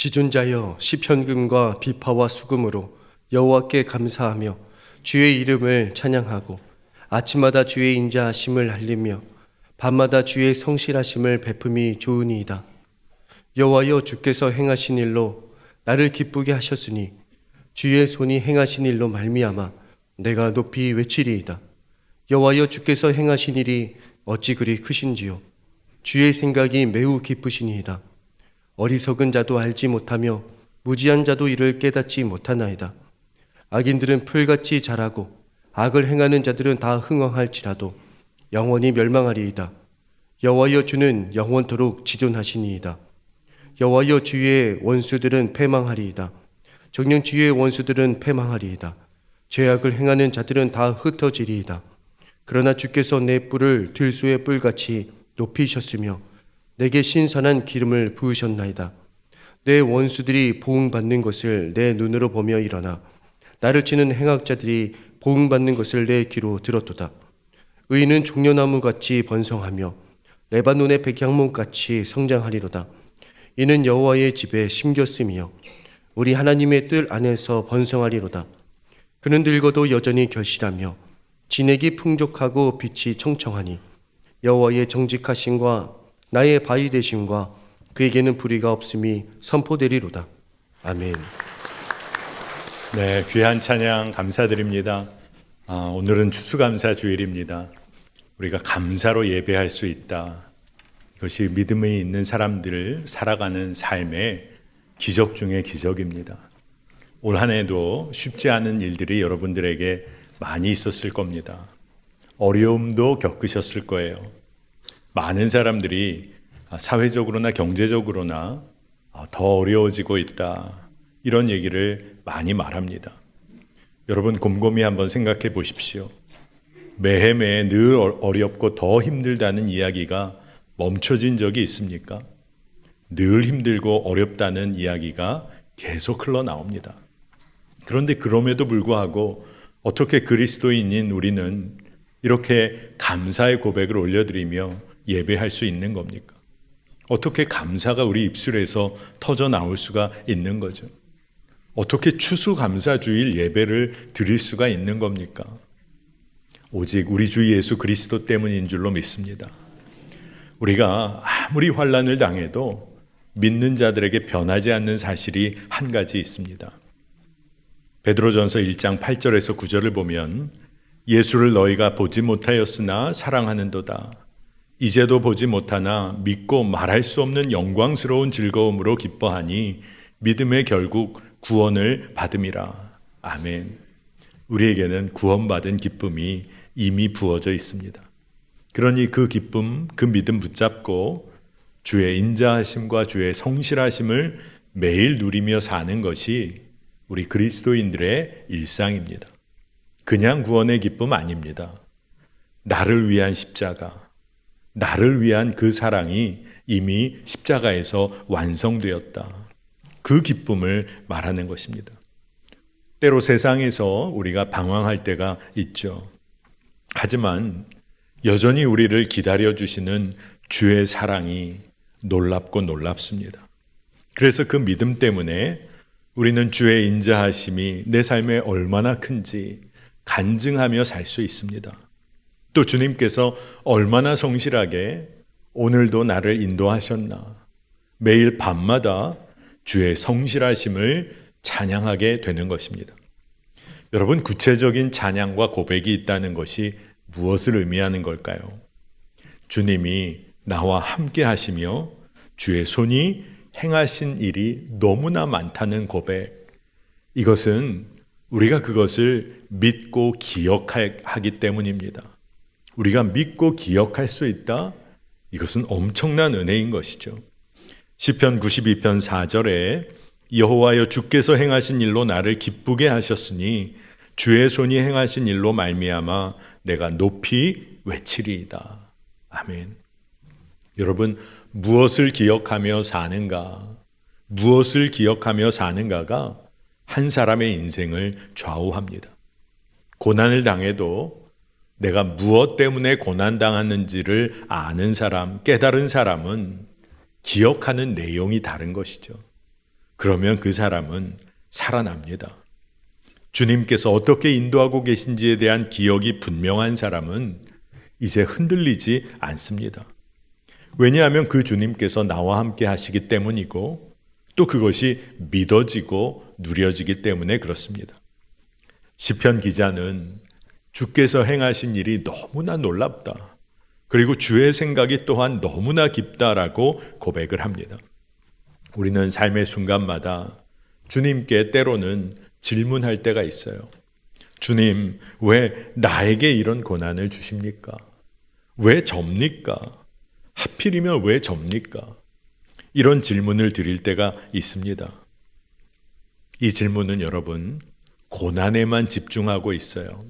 지존자여 시편금과 비파와 수금으로 여호와께 감사하며 주의 이름을 찬양하고 아침마다 주의 인자하심을 알리며 밤마다 주의 성실하심을 베품이 좋으니이다. 여호와여 주께서 행하신 일로 나를 기쁘게 하셨으니 주의 손이 행하신 일로 말미암아 내가 높이 외치리이다. 여호와여 주께서 행하신 일이 어찌 그리 크신지요. 주의 생각이 매우 깊으시니이다. 어리석은 자도 알지 못하며 무지한 자도 이를 깨닫지 못하나이다. 악인들은 풀같이 자라고 악을 행하는 자들은 다 흥황할지라도 영원히 멸망하리이다. 여호와여 주는 영원토록 지존하시니이다. 여호와여 주의 원수들은 패망하리이다. 정녕 주의 원수들은 패망하리이다. 죄악을 행하는 자들은 다 흩어지리이다. 그러나 주께서 내 뿔을 들소의 뿔같이 높이셨으며 내게 신선한 기름을 부으셨나이다. 내 원수들이 보응받는 것을 내 눈으로 보며 일어나 나를 치는 행악자들이 보응받는 것을 내 귀로 들었도다. 의인은 종려나무같이 번성하며 레바논의 백향목같이 성장하리로다. 이는 여호와의 집에 심겼으며 우리 하나님의 뜰 안에서 번성하리로다. 그는 늙어도 여전히 결실하며 진액이 풍족하고 빛이 청청하니 여호와의 정직하심과 나의 바위 되심과 그에게는 불의가 없음이 선포되리로다. 아멘. 네, 귀한 찬양 감사드립니다. 오늘은 추수감사 주일입니다. 우리가 감사로 예배할 수 있다. 이것이 믿음이 있는 사람들을 살아가는 삶의 기적 중의 기적입니다. 올 한 해도 쉽지 않은 일들이 여러분들에게 많이 있었을 겁니다. 어려움도 겪으셨을 거예요. 많은 사람들이 사회적으로나 경제적으로나 더 어려워지고 있다. 이런 얘기를 많이 말합니다. 여러분 곰곰이 한번 생각해 보십시오. 매해매해 늘 어렵고 더 힘들다는 이야기가 멈춰진 적이 있습니까? 늘 힘들고 어렵다는 이야기가 계속 흘러나옵니다. 그런데 그럼에도 불구하고 어떻게 그리스도인인 우리는 이렇게 감사의 고백을 올려드리며 예배할 수 있는 겁니까? 어떻게 감사가 우리 입술에서 터져 나올 수가 있는 거죠? 어떻게 추수감사주일 예배를 드릴 수가 있는 겁니까? 오직 우리 주 예수 그리스도 때문인 줄로 믿습니다. 우리가 아무리 환난을 당해도 믿는 자들에게 변하지 않는 사실이 한 가지 있습니다. 베드로전서 1장 8절에서 9절을 보면 예수를 너희가 보지 못하였으나 사랑하는도다. 이제도 보지 못하나 믿고 말할 수 없는 영광스러운 즐거움으로 기뻐하니 믿음의 결국 구원을 받음이라. 아멘. 우리에게는 구원받은 기쁨이 이미 부어져 있습니다. 그러니 그 기쁨, 그 믿음 붙잡고 주의 인자하심과 주의 성실하심을 매일 누리며 사는 것이 우리 그리스도인들의 일상입니다. 그냥 구원의 기쁨 아닙니다. 나를 위한 십자가, 나를 위한 그 사랑이 이미 십자가에서 완성되었다. 그 기쁨을 말하는 것입니다. 때로 세상에서 우리가 방황할 때가 있죠. 하지만 여전히 우리를 기다려주시는 주의 사랑이 놀랍고 놀랍습니다. 그래서 그 믿음 때문에 우리는 주의 인자하심이 내 삶에 얼마나 큰지 간증하며 살 수 있습니다. 또 주님께서 얼마나 성실하게 오늘도 나를 인도하셨나. 매일 밤마다 주의 성실하심을 찬양하게 되는 것입니다. 여러분, 구체적인 찬양과 고백이 있다는 것이 무엇을 의미하는 걸까요? 주님이 나와 함께 하시며 주의 손이 행하신 일이 너무나 많다는 고백. 이것은 우리가 그것을 믿고 기억하기 때문입니다. 우리가 믿고 기억할 수 있다? 이것은 엄청난 은혜인 것이죠. 시편 92편 4절에 여호와여 주께서 행하신 일로 나를 기쁘게 하셨으니 주의 손이 행하신 일로 말미암아 내가 높이 외치리이다. 아멘. 여러분, 무엇을 기억하며 사는가? 무엇을 기억하며 사는가가 한 사람의 인생을 좌우합니다. 고난을 당해도 내가 무엇 때문에 고난당하는지를 아는 사람, 깨달은 사람은 기억하는 내용이 다른 것이죠. 그러면 그 사람은 살아납니다. 주님께서 어떻게 인도하고 계신지에 대한 기억이 분명한 사람은 이제 흔들리지 않습니다. 왜냐하면 그 주님께서 나와 함께 하시기 때문이고 또 그것이 믿어지고 누려지기 때문에 그렇습니다. 시편 기자는 주께서 행하신 일이 너무나 놀랍다. 그리고 주의 생각이 또한 너무나 깊다라고 고백을 합니다. 우리는 삶의 순간마다 주님께 때로는 질문할 때가 있어요. 주님, 왜 나에게 이런 고난을 주십니까? 왜 접니까? 하필이면 왜 접니까? 이런 질문을 드릴 때가 있습니다. 이 질문은 여러분, 고난에만 집중하고 있어요.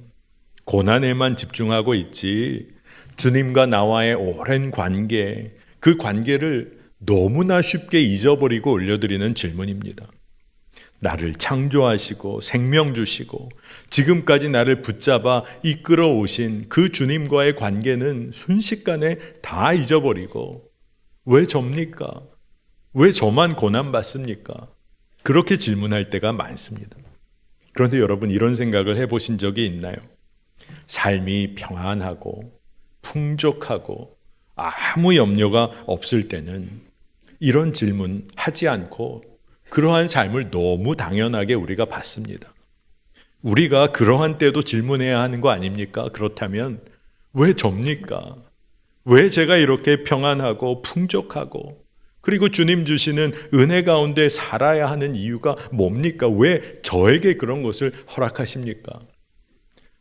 고난에만 집중하고 있지, 주님과 나와의 오랜 관계, 그 관계를 너무나 쉽게 잊어버리고 올려드리는 질문입니다. 나를 창조하시고 생명 주시고 지금까지 나를 붙잡아 이끌어 오신 그 주님과의 관계는 순식간에 다 잊어버리고 왜 접니까? 왜 저만 고난받습니까? 그렇게 질문할 때가 많습니다. 그런데 여러분 이런 생각을 해보신 적이 있나요? 삶이 평안하고 풍족하고 아무 염려가 없을 때는 이런 질문 하지 않고 그러한 삶을 너무 당연하게 우리가 받습니다. 우리가 그러한 때도 질문해야 하는 거 아닙니까? 그렇다면 왜 접니까? 왜 제가 이렇게 평안하고 풍족하고 그리고 주님 주시는 은혜 가운데 살아야 하는 이유가 뭡니까? 왜 저에게 그런 것을 허락하십니까?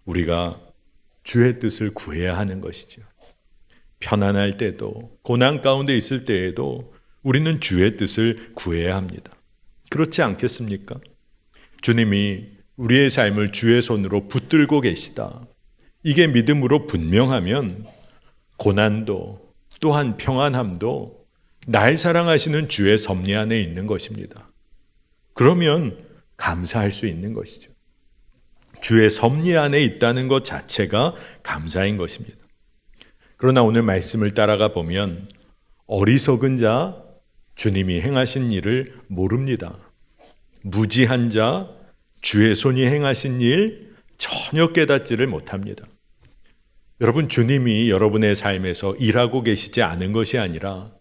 우리가 주의 뜻을 구해야 하는 것이죠. 편안할 때도 고난 가운데 있을 때에도 우리는 주의 뜻을 구해야 합니다. 그렇지 않겠습니까? 주님이 우리의 삶을 주의 손으로 붙들고 계시다. 이게 믿음으로 분명하면 고난도 또한 평안함도 날 사랑하시는 주의 섭리 안에 있는 것입니다. 그러면 감사할 수 있는 것이죠. 주의 섭리 안에 있다는 것 자체가 감사인 것입니다. 그러나 오늘 말씀을 따라가 보면 어리석은 자, 주님이 행하신 일을 모릅니다. 무지한 자, 주의 손이 행하신 일 전혀 깨닫지를 못합니다. 여러분, 주님이 여러분의 삶에서 일하고 계시지 않은 것이 아니라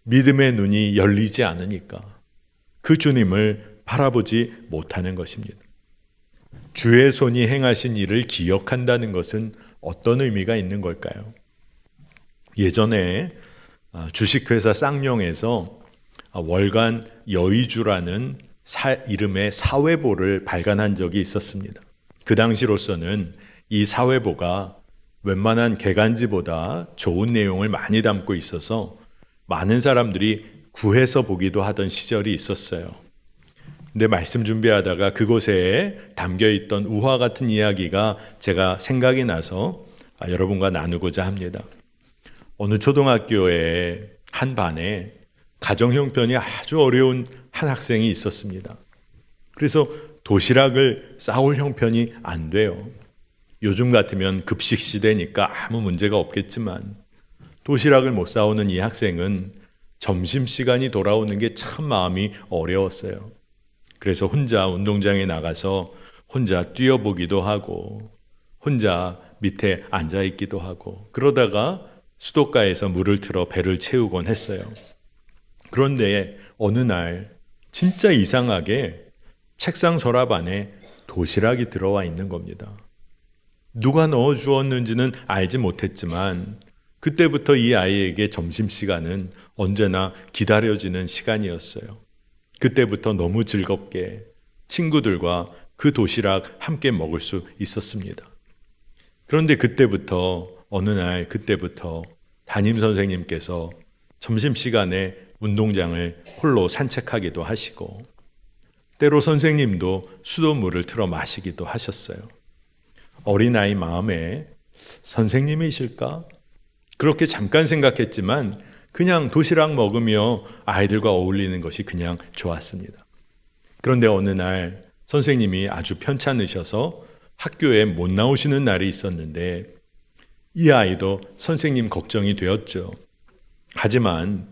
믿음의 눈이 열리지 않으니까 그 주님을 바라보지 못하는 것입니다. 주의 손이 행하신 일을 기억한다는 것은 어떤 의미가 있는 걸까요? 예전에 주식회사 쌍용에서 월간 여의주라는 이름의 사회보를 발간한 적이 있었습니다. 그 당시로서는 이 사회보가 웬만한 개간지보다 좋은 내용을 많이 담고 있어서 많은 사람들이 구해서 보기도 하던 시절이 있었어요. 근데 말씀 준비하다가 그곳에 담겨있던 우화 같은 이야기가 제가 생각이 나서 여러분과 나누고자 합니다. 어느 초등학교의 한 반에 가정 형편이 아주 어려운 한 학생이 있었습니다. 그래서 도시락을 싸올 형편이 안 돼요. 요즘 같으면 급식 시대니까 아무 문제가 없겠지만 도시락을 못 싸오는 이 학생은 점심시간이 돌아오는 게 참 마음이 어려웠어요. 그래서 혼자 운동장에 나가서 혼자 뛰어보기도 하고 혼자 밑에 앉아있기도 하고 그러다가 수도가에서 물을 틀어 배를 채우곤 했어요. 그런데 어느 날 진짜 이상하게 책상 서랍 안에 도시락이 들어와 있는 겁니다. 누가 넣어 주었는지는 알지 못했지만 그때부터 이 아이에게 점심시간은 언제나 기다려지는 시간이었어요. 그때부터 너무 즐겁게 친구들과 그 도시락 함께 먹을 수 있었습니다. 그런데 어느 날 그때부터 담임 선생님께서 점심시간에 운동장을 홀로 산책하기도 하시고 때로 선생님도 수돗물을 틀어 마시기도 하셨어요. 어린아이 마음에 선생님이실까? 그렇게 잠깐 생각했지만 그냥 도시락 먹으며 아이들과 어울리는 것이 그냥 좋았습니다. 그런데 어느 날 선생님이 아주 편찮으셔서 학교에 못 나오시는 날이 있었는데 이 아이도 선생님 걱정이 되었죠. 하지만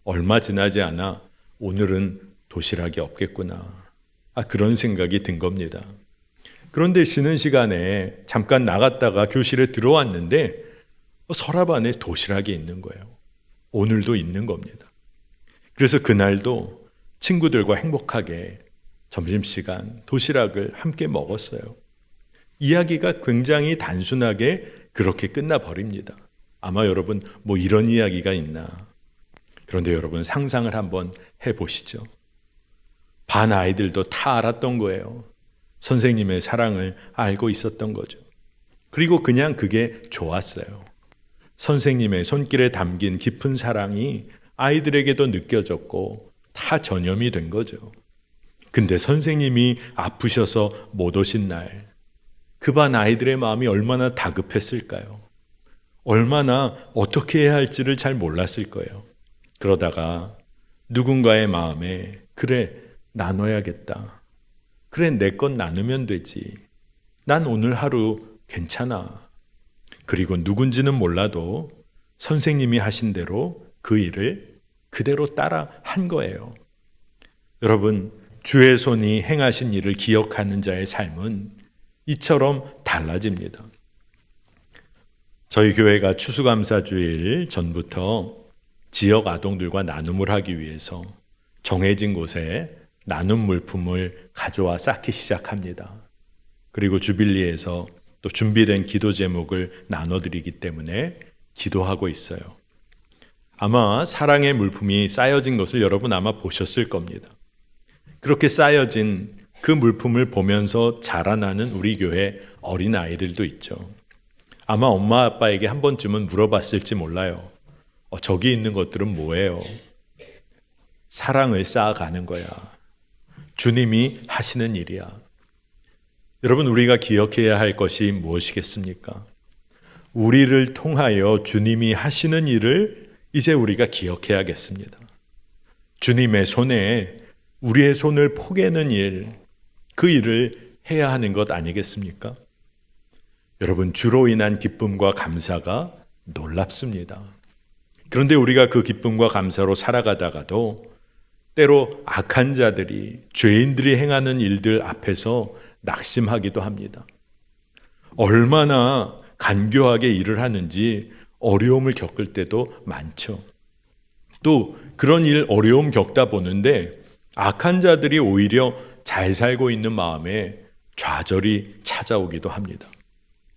얼마 지나지 않아 오늘은 도시락이 없겠구나. 그런 생각이 든 겁니다. 그런데 쉬는 시간에 잠깐 나갔다가 교실에 들어왔는데 서랍 안에 도시락이 있는 거예요. 오늘도 있는 겁니다. 그래서 그날도 친구들과 행복하게 점심시간 도시락을 함께 먹었어요. 이야기가 굉장히 단순하게 그렇게 끝나버립니다. 아마 여러분 이런 이야기가 있나. 그런데 여러분 상상을 한번 해보시죠. 반 아이들도 다 알았던 거예요. 선생님의 사랑을 알고 있었던 거죠. 그리고 그냥 그게 좋았어요. 선생님의 손길에 담긴 깊은 사랑이 아이들에게도 느껴졌고 다 전염이 된 거죠. 근데 선생님이 아프셔서 못 오신 날, 그 반 아이들의 마음이 얼마나 다급했을까요? 얼마나 어떻게 해야 할지를 잘 몰랐을 거예요. 그러다가 누군가의 마음에 그래, 나눠야겠다. 그래, 내 건 나누면 되지. 난 오늘 하루 괜찮아. 그리고 누군지는 몰라도 선생님이 하신 대로 그 일을 그대로 따라 한 거예요. 여러분, 주의 손이 행하신 일을 기억하는 자의 삶은 이처럼 달라집니다. 저희 교회가 추수감사주일 전부터 지역 아동들과 나눔을 하기 위해서 정해진 곳에 나눔 물품을 가져와 쌓기 시작합니다. 그리고 주빌리에서 또 준비된 기도 제목을 나눠드리기 때문에 기도하고 있어요. 아마 사랑의 물품이 쌓여진 것을 여러분 아마 보셨을 겁니다. 그렇게 쌓여진 그 물품을 보면서 자라나는 우리 교회 어린아이들도 있죠. 아마 엄마 아빠에게 한 번쯤은 물어봤을지 몰라요. 저기 있는 것들은 뭐예요? 사랑을 쌓아가는 거야. 주님이 하시는 일이야. 여러분, 우리가 기억해야 할 것이 무엇이겠습니까? 우리를 통하여 주님이 하시는 일을 이제 우리가 기억해야겠습니다. 주님의 손에 우리의 손을 포개는 일, 그 일을 해야 하는 것 아니겠습니까? 여러분, 주로 인한 기쁨과 감사가 놀랍습니다. 그런데 우리가 그 기쁨과 감사로 살아가다가도 때로 악한 자들이, 죄인들이 행하는 일들 앞에서 낙심하기도 합니다. 얼마나 간교하게 일을 하는지 어려움을 겪을 때도 많죠. 또 그런 일 어려움 겪다 보는데 악한 자들이 오히려 잘 살고 있는 마음에 좌절이 찾아오기도 합니다.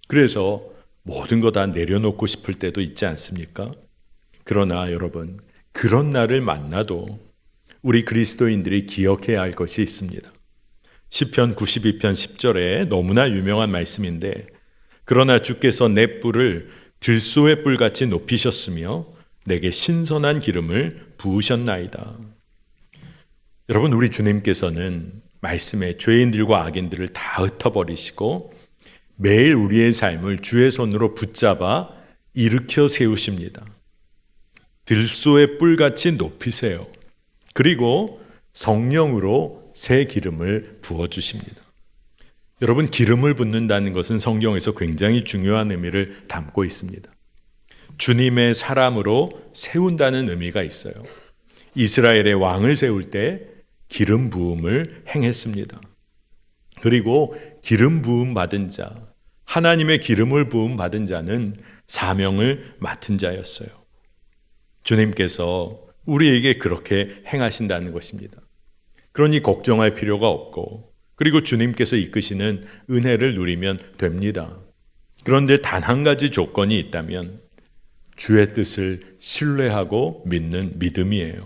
그래서 모든 거 다 내려놓고 싶을 때도 있지 않습니까? 그러나 여러분, 그런 날을 만나도 우리 그리스도인들이 기억해야 할 것이 있습니다. 시편 92편 10절에 너무나 유명한 말씀인데, 그러나 주께서 내 뿔을 들소의 뿔같이 높이셨으며 내게 신선한 기름을 부으셨나이다. 여러분, 우리 주님께서는 말씀에 죄인들과 악인들을 다 흩어버리시고 매일 우리의 삶을 주의 손으로 붙잡아 일으켜 세우십니다. 들소의 뿔같이 높이세요. 그리고 성령으로 새 기름을 부어주십니다. 여러분, 기름을 붓는다는 것은 성경에서 굉장히 중요한 의미를 담고 있습니다. 주님의 사람으로 세운다는 의미가 있어요. 이스라엘의 왕을 세울 때 기름 부음을 행했습니다. 그리고 기름 부음 받은 자, 하나님의 기름을 부음 받은 자는 사명을 맡은 자였어요. 주님께서 우리에게 그렇게 행하신다는 것입니다. 그러니 걱정할 필요가 없고, 그리고 주님께서 이끄시는 은혜를 누리면 됩니다. 그런데 단 한 가지 조건이 있다면 주의 뜻을 신뢰하고 믿는 믿음이에요.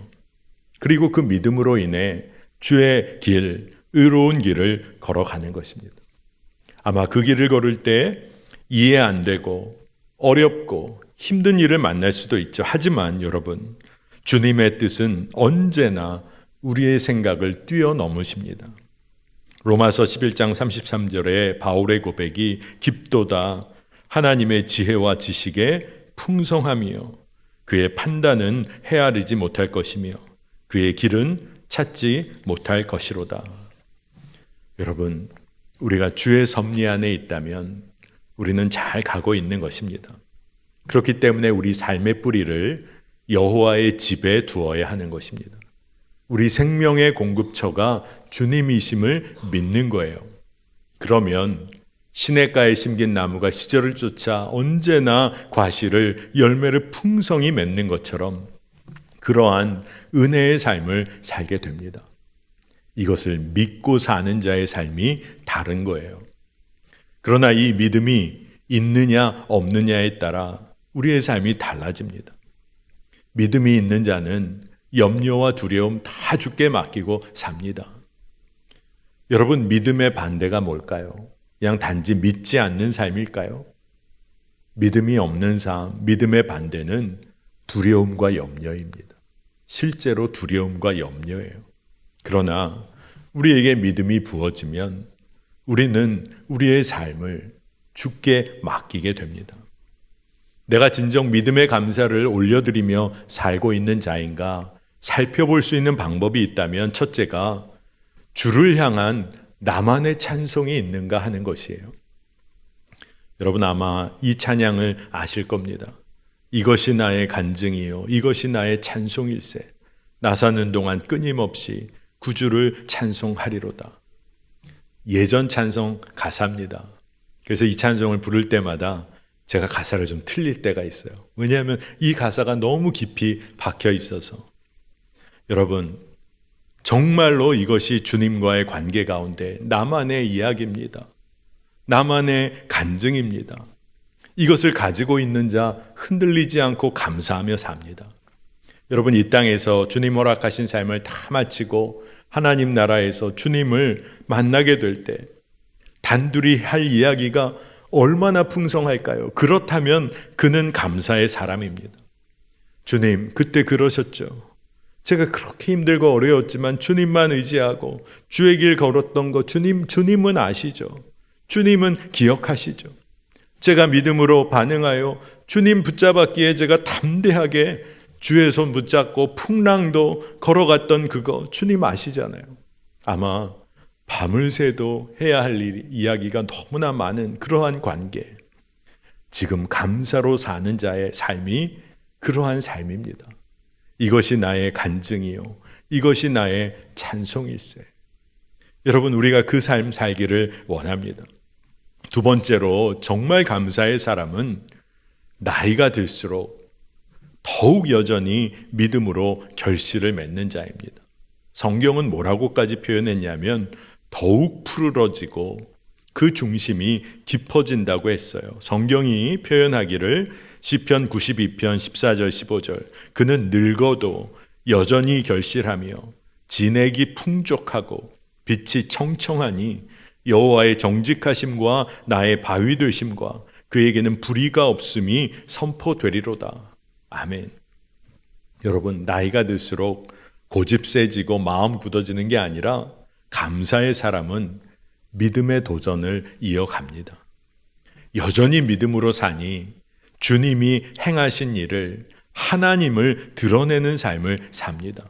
그리고 그 믿음으로 인해 주의 길, 의로운 길을 걸어가는 것입니다. 아마 그 길을 걸을 때 이해 안 되고 어렵고 힘든 일을 만날 수도 있죠. 하지만 여러분, 주님의 뜻은 언제나 우리의 생각을 뛰어넘으십니다. 로마서 11장 33절에 바울의 고백이 깊도다 하나님의 지혜와 지식에 풍성하며 그의 판단은 헤아리지 못할 것이며 그의 길은 찾지 못할 것이로다. 여러분, 우리가 주의 섭리 안에 있다면 우리는 잘 가고 있는 것입니다. 그렇기 때문에 우리 삶의 뿌리를 여호와의 집에 두어야 하는 것입니다. 우리 생명의 공급처가 주님이심을 믿는 거예요. 그러면 시냇가에 심긴 나무가 시절을 쫓아 언제나 과실을 열매를 풍성히 맺는 것처럼 그러한 은혜의 삶을 살게 됩니다. 이것을 믿고 사는 자의 삶이 다른 거예요. 그러나 이 믿음이 있느냐 없느냐에 따라 우리의 삶이 달라집니다. 믿음이 있는 자는 염려와 두려움 다 주께 맡기고 삽니다. 여러분, 믿음의 반대가 뭘까요? 그냥 단지 믿지 않는 삶일까요? 믿음이 없는 삶, 믿음의 반대는 두려움과 염려입니다. 실제로 두려움과 염려예요. 그러나 우리에게 믿음이 부어지면 우리는 우리의 삶을 주께 맡기게 됩니다. 내가 진정 믿음의 감사를 올려드리며 살고 있는 자인가 살펴볼 수 있는 방법이 있다면 첫째가 주를 향한 나만의 찬송이 있는가 하는 것이에요. 여러분 아마 이 찬양을 아실 겁니다. 이것이 나의 간증이요 이것이 나의 찬송일세. 나 사는 동안 끊임없이 구주를 찬송하리로다. 예전 찬송 가사입니다. 그래서 이 찬송을 부를 때마다 제가 가사를 좀 틀릴 때가 있어요. 왜냐하면 이 가사가 너무 깊이 박혀 있어서. 여러분, 정말로 이것이 주님과의 관계 가운데 나만의 이야기입니다. 나만의 간증입니다. 이것을 가지고 있는 자 흔들리지 않고 감사하며 삽니다. 여러분, 이 땅에서 주님 허락하신 삶을 다 마치고 하나님 나라에서 주님을 만나게 될 때 단둘이 할 이야기가 얼마나 풍성할까요? 그렇다면 그는 감사의 사람입니다. 주님, 그때 그러셨죠. 제가 그렇게 힘들고 어려웠지만 주님만 의지하고 주의 길 걸었던 거 주님은 아시죠. 주님은 기억하시죠. 제가 믿음으로 반응하여 주님 붙잡았기에 제가 담대하게 주의 손 붙잡고 풍랑도 걸어갔던 그거 주님 아시잖아요. 아마 밤을 새도 해야 할 이야기가 너무나 많은 그러한 관계. 지금 감사로 사는 자의 삶이 그러한 삶입니다. 이것이 나의 간증이요. 이것이 나의 찬송일세. 여러분, 우리가 그 삶 살기를 원합니다. 두 번째로 정말 감사의 사람은 나이가 들수록 더욱 여전히 믿음으로 결실을 맺는 자입니다. 성경은 뭐라고까지 표현했냐면 더욱 푸르러지고 그 중심이 깊어진다고 했어요. 성경이 표현하기를 시편 92편 14절 15절 그는 늙어도 여전히 결실하며 진액이 풍족하고 빛이 청청하니 여호와의 정직하심과 나의 바위 되심과 그에게는 불의가 없음이 선포되리로다. 아멘. 여러분, 나이가 들수록 고집 세지고 마음 굳어지는 게 아니라 감사의 사람은 믿음의 도전을 이어갑니다. 여전히 믿음으로 사니 주님이 행하신 일을 하나님을 드러내는 삶을 삽니다.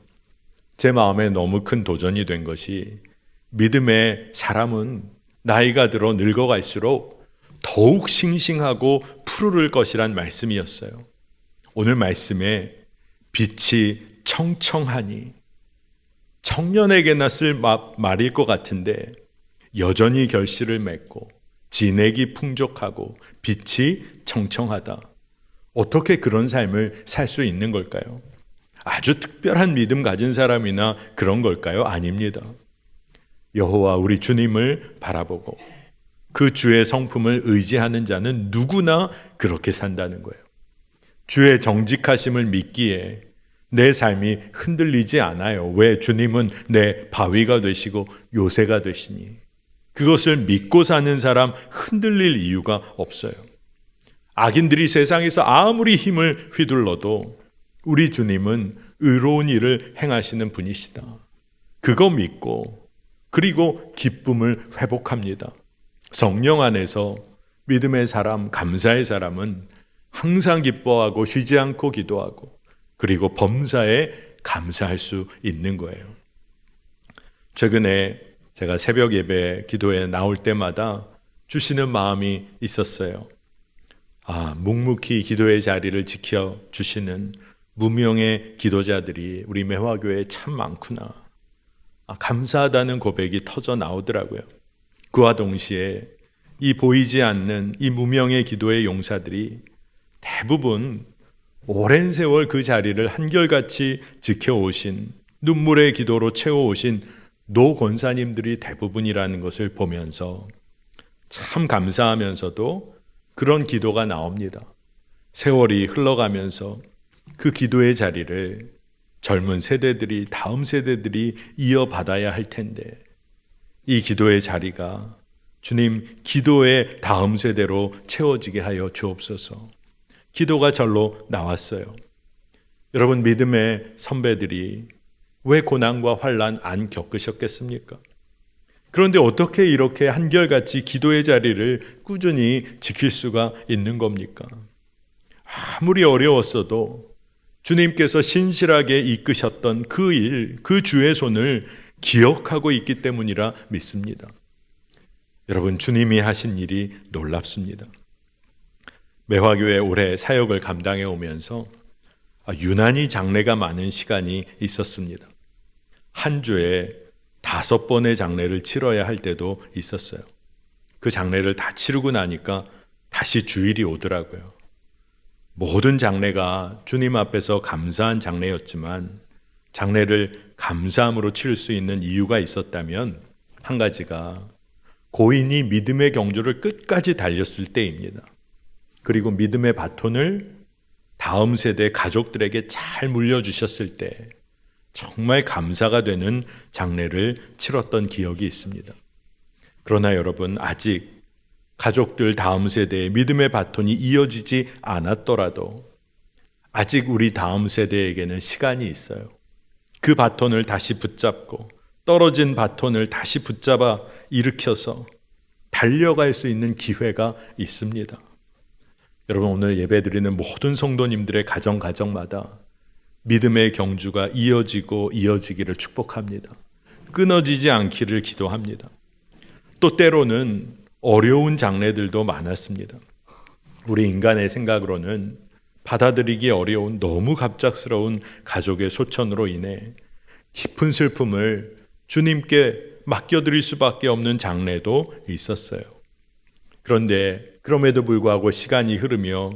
제 마음에 너무 큰 도전이 된 것이 믿음의 사람은 나이가 들어 늙어갈수록 더욱 싱싱하고 푸르를 것이란 말씀이었어요. 오늘 말씀에 빛이 청청하니 청년에게나 쓸 말일 것 같은데 여전히 결실을 맺고 진액이 풍족하고 빛이 청청하다. 어떻게 그런 삶을 살 수 있는 걸까요? 아주 특별한 믿음 가진 사람이나 그런 걸까요? 아닙니다. 여호와 우리 주님을 바라보고 그 주의 성품을 의지하는 자는 누구나 그렇게 산다는 거예요. 주의 정직하심을 믿기에 내 삶이 흔들리지 않아요. 왜? 주님은 내 바위가 되시고 요새가 되시니. 그것을 믿고 사는 사람 흔들릴 이유가 없어요. 악인들이 세상에서 아무리 힘을 휘둘러도 우리 주님은 의로운 일을 행하시는 분이시다. 그거 믿고 그리고 기쁨을 회복합니다. 성령 안에서 믿음의 사람, 감사의 사람은 항상 기뻐하고 쉬지 않고 기도하고 그리고 범사에 감사할 수 있는 거예요. 최근에 제가 새벽 예배 기도에 나올 때마다 주시는 마음이 있었어요. 묵묵히 기도의 자리를 지켜주시는 무명의 기도자들이 우리 매화교회에 참 많구나. 감사하다는 고백이 터져 나오더라고요. 그와 동시에 이 보이지 않는 이 무명의 기도의 용사들이 대부분 오랜 세월 그 자리를 한결같이 지켜오신, 눈물의 기도로 채워오신 노 권사님들이 대부분이라는 것을 보면서 참 감사하면서도 그런 기도가 나옵니다. 세월이 흘러가면서 그 기도의 자리를 젊은 세대들이, 다음 세대들이 이어받아야 할 텐데, 이 기도의 자리가 주님 기도의 다음 세대로 채워지게 하여 주옵소서. 기도가 절로 나왔어요. 여러분, 믿음의 선배들이 왜 고난과 환난 안 겪으셨겠습니까? 그런데 어떻게 이렇게 한결같이 기도의 자리를 꾸준히 지킬 수가 있는 겁니까? 아무리 어려웠어도 주님께서 신실하게 이끄셨던 그 일, 그 주의 손을 기억하고 있기 때문이라 믿습니다. 여러분, 주님이 하신 일이 놀랍습니다. 매화교회 올해 사역을 감당해 오면서 유난히 장례가 많은 시간이 있었습니다. 한 주에 5번의 장례를 치러야 할 때도 있었어요. 그 장례를 다 치르고 나니까 다시 주일이 오더라고요. 모든 장례가 주님 앞에서 감사한 장례였지만 장례를 감사함으로 치를 수 있는 이유가 있었다면 한 가지가 고인이 믿음의 경주를 끝까지 달렸을 때입니다. 그리고 믿음의 바톤을 다음 세대 가족들에게 잘 물려주셨을 때 정말 감사가 되는 장례를 치렀던 기억이 있습니다. 그러나 여러분, 아직 가족들 다음 세대의 믿음의 바톤이 이어지지 않았더라도 아직 우리 다음 세대에게는 시간이 있어요. 그 바톤을 다시 붙잡고 떨어진 바톤을 다시 붙잡아 일으켜서 달려갈 수 있는 기회가 있습니다. 여러분, 오늘 예배드리는 모든 성도님들의 가정마다 믿음의 경주가 이어지고 이어지기를 축복합니다. 끊어지지 않기를 기도합니다. 또 때로는 어려운 장례들도 많았습니다. 우리 인간의 생각으로는 받아들이기 어려운 너무 갑작스러운 가족의 소천으로 인해 깊은 슬픔을 주님께 맡겨드릴 수밖에 없는 장례도 있었어요. 그런데 그럼에도 불구하고 시간이 흐르며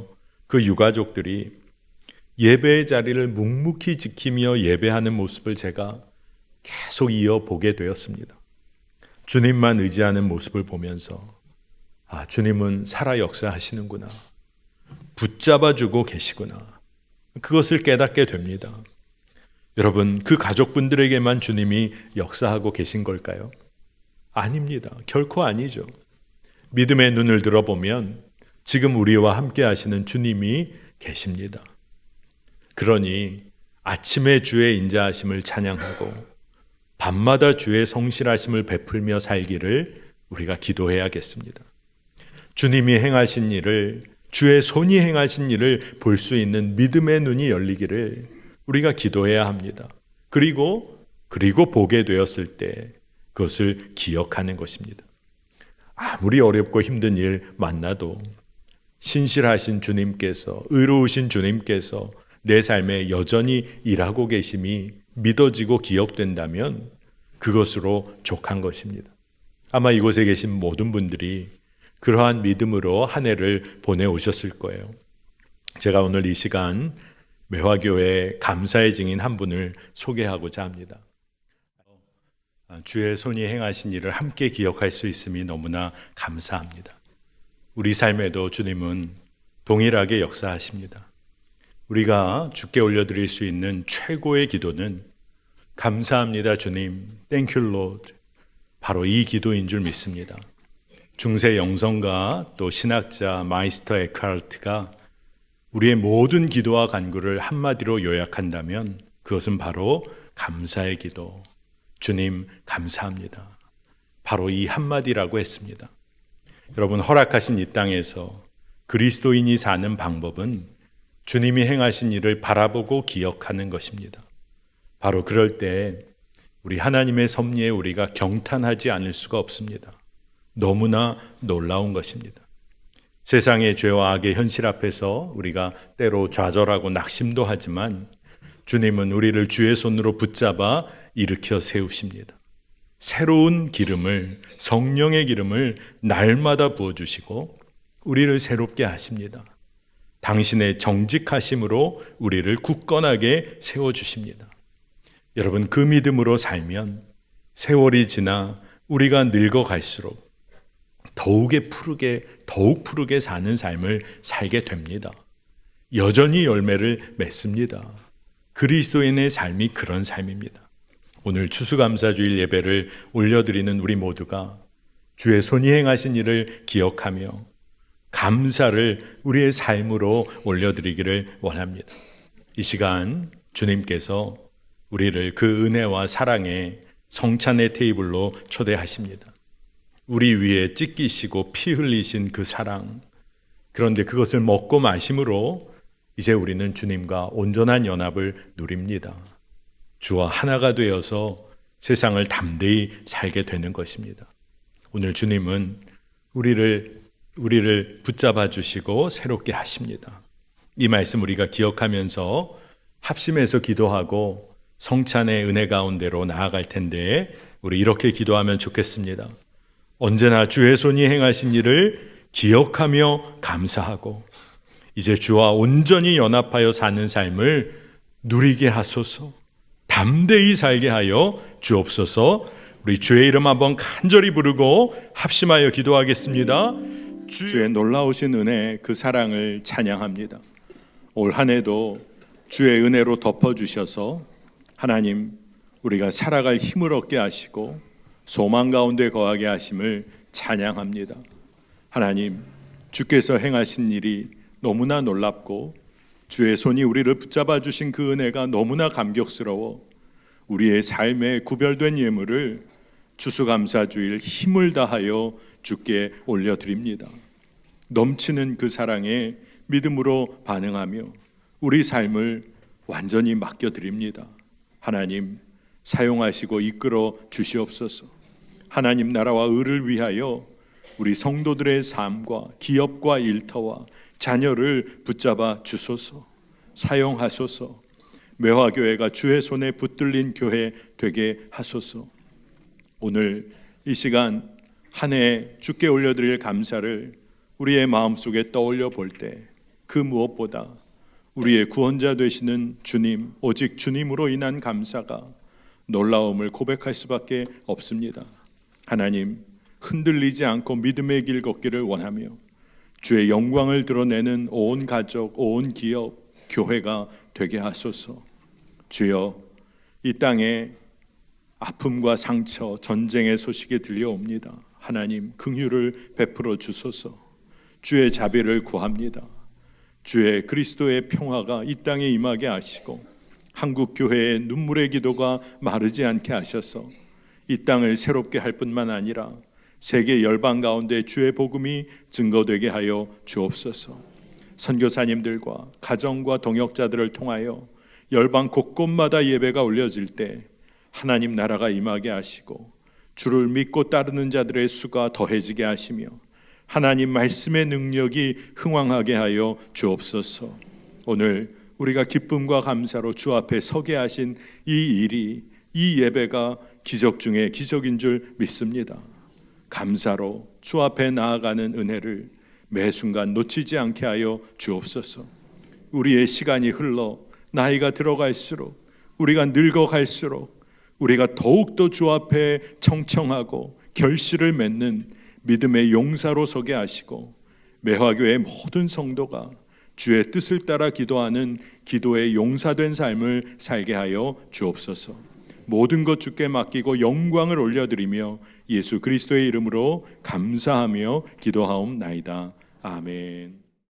그 유가족들이 예배의 자리를 묵묵히 지키며 예배하는 모습을 제가 계속 이어보게 되었습니다. 주님만 의지하는 모습을 보면서 주님은 살아 역사하시는구나. 붙잡아주고 계시구나. 그것을 깨닫게 됩니다. 여러분, 그 가족분들에게만 주님이 역사하고 계신 걸까요? 아닙니다. 결코 아니죠. 믿음의 눈을 들어보면 지금 우리와 함께 하시는 주님이 계십니다. 그러니 아침에 주의 인자하심을 찬양하고 밤마다 주의 성실하심을 베풀며 살기를 우리가 기도해야겠습니다. 주님이 행하신 일을, 주의 손이 행하신 일을 볼 수 있는 믿음의 눈이 열리기를 우리가 기도해야 합니다. 그리고 보게 되었을 때 그것을 기억하는 것입니다. 아무리 어렵고 힘든 일 만나도 신실하신 주님께서, 의로우신 주님께서 내 삶에 여전히 일하고 계심이 믿어지고 기억된다면 그것으로 족한 것입니다. 아마 이곳에 계신 모든 분들이 그러한 믿음으로 한 해를 보내오셨을 거예요. 제가 오늘 이 시간 매화교회 감사의 증인 한 분을 소개하고자 합니다. 주의 손이 행하신 일을 함께 기억할 수 있음이 너무나 감사합니다. 우리 삶에도 주님은 동일하게 역사하십니다. 우리가 주께 올려드릴 수 있는 최고의 기도는 감사합니다 주님, Thank you Lord, 바로 이 기도인 줄 믿습니다. 중세 영성가 또 신학자 마이스터 에크하르트가 우리의 모든 기도와 간구를 한마디로 요약한다면 그것은 바로 감사의 기도, 주님 감사합니다, 바로 이 한마디라고 했습니다. 여러분, 허락하신 이 땅에서 그리스도인이 사는 방법은 주님이 행하신 일을 바라보고 기억하는 것입니다. 바로 그럴 때 우리 하나님의 섭리에 우리가 경탄하지 않을 수가 없습니다. 너무나 놀라운 것입니다. 세상의 죄와 악의 현실 앞에서 우리가 때로 좌절하고 낙심도 하지만 주님은 우리를 주의 손으로 붙잡아 일으켜 세우십니다. 새로운 기름을, 성령의 기름을 날마다 부어주시고 우리를 새롭게 하십니다. 당신의 정직하심으로 우리를 굳건하게 세워주십니다. 여러분, 그 믿음으로 살면 세월이 지나 우리가 늙어갈수록 더욱 푸르게 사는 삶을 살게 됩니다. 여전히 열매를 맺습니다. 그리스도인의 삶이 그런 삶입니다. 오늘 추수감사주일 예배를 올려드리는 우리 모두가 주의 손이 행하신 일을 기억하며 감사를 우리의 삶으로 올려드리기를 원합니다. 이 시간 주님께서 우리를 그 은혜와 사랑의 성찬의 테이블로 초대하십니다. 우리 위에 찢기시고 피 흘리신 그 사랑, 그런데 그것을 먹고 마심으로 이제 우리는 주님과 온전한 연합을 누립니다. 주와 하나가 되어서 세상을 담대히 살게 되는 것입니다. 오늘 주님은 우리를 붙잡아 주시고 새롭게 하십니다. 이 말씀 우리가 기억하면서 합심해서 기도하고 성찬의 은혜 가운데로 나아갈 텐데 우리 이렇게 기도하면 좋겠습니다. 언제나 주의 손이 행하신 일을 기억하며 감사하고 이제 주와 온전히 연합하여 사는 삶을 누리게 하소서. 담대히 살게 하여 주옵소서. 우리 주의 이름 한번 간절히 부르고 합심하여 기도하겠습니다. 주의 놀라우신 은혜, 그 사랑을 찬양합니다. 올 한 해도 주의 은혜로 덮어주셔서 하나님, 우리가 살아갈 힘을 얻게 하시고 소망 가운데 거하게 하심을 찬양합니다. 하나님, 주께서 행하신 일이 너무나 놀랍고 주의 손이 우리를 붙잡아 주신 그 은혜가 너무나 감격스러워 우리의 삶에 구별된 예물을 추수감사주일 힘을 다하여 주께 올려드립니다. 넘치는 그 사랑에 믿음으로 반응하며 우리 삶을 완전히 맡겨드립니다. 하나님, 사용하시고 이끌어 주시옵소서. 하나님 나라와 의를 위하여 우리 성도들의 삶과 기업과 일터와 자녀를 붙잡아 주소서. 사용하소서. 매화교회가 주의 손에 붙들린 교회 되게 하소서. 오늘 이 시간 한 해 주께 올려드릴 감사를 우리의 마음속에 떠올려 볼 때 그 무엇보다 우리의 구원자 되시는 주님, 오직 주님으로 인한 감사가 놀라움을 고백할 수밖에 없습니다. 하나님, 흔들리지 않고 믿음의 길 걷기를 원하며 주의 영광을 드러내는 온 가족, 온 기업, 교회가 되게 하소서. 주여, 이 땅에 아픔과 상처, 전쟁의 소식이 들려옵니다. 하나님, 긍휼을 베풀어 주소서. 주의 자비를 구합니다. 주의 그리스도의 평화가 이 땅에 임하게 하시고 한국 교회의 눈물의 기도가 마르지 않게 하셔서 이 땅을 새롭게 할 뿐만 아니라 세계 열방 가운데 주의 복음이 증거되게 하여 주옵소서. 선교사님들과 가정과 동역자들을 통하여 열방 곳곳마다 예배가 올려질 때 하나님 나라가 임하게 하시고 주를 믿고 따르는 자들의 수가 더해지게 하시며 하나님 말씀의 능력이 흥왕하게 하여 주옵소서. 오늘 우리가 기쁨과 감사로 주 앞에 서게 하신 이 일이, 이 예배가 기적 중에 기적인 줄 믿습니다. 감사로 주 앞에 나아가는 은혜를 매 순간 놓치지 않게 하여 주옵소서. 우리의 시간이 흘러 나이가 들어갈수록, 우리가 늙어갈수록 우리가 더욱더 주 앞에 청청하고 결실을 맺는 믿음의 용사로 서게 하시고 매화교회의 모든 성도가 주의 뜻을 따라 기도하는 기도의 용사된 삶을 살게 하여 주옵소서. 모든 것 주께 맡기고 영광을 올려드리며 예수 그리스도의 이름으로 감사하며 기도하옵나이다. 아멘.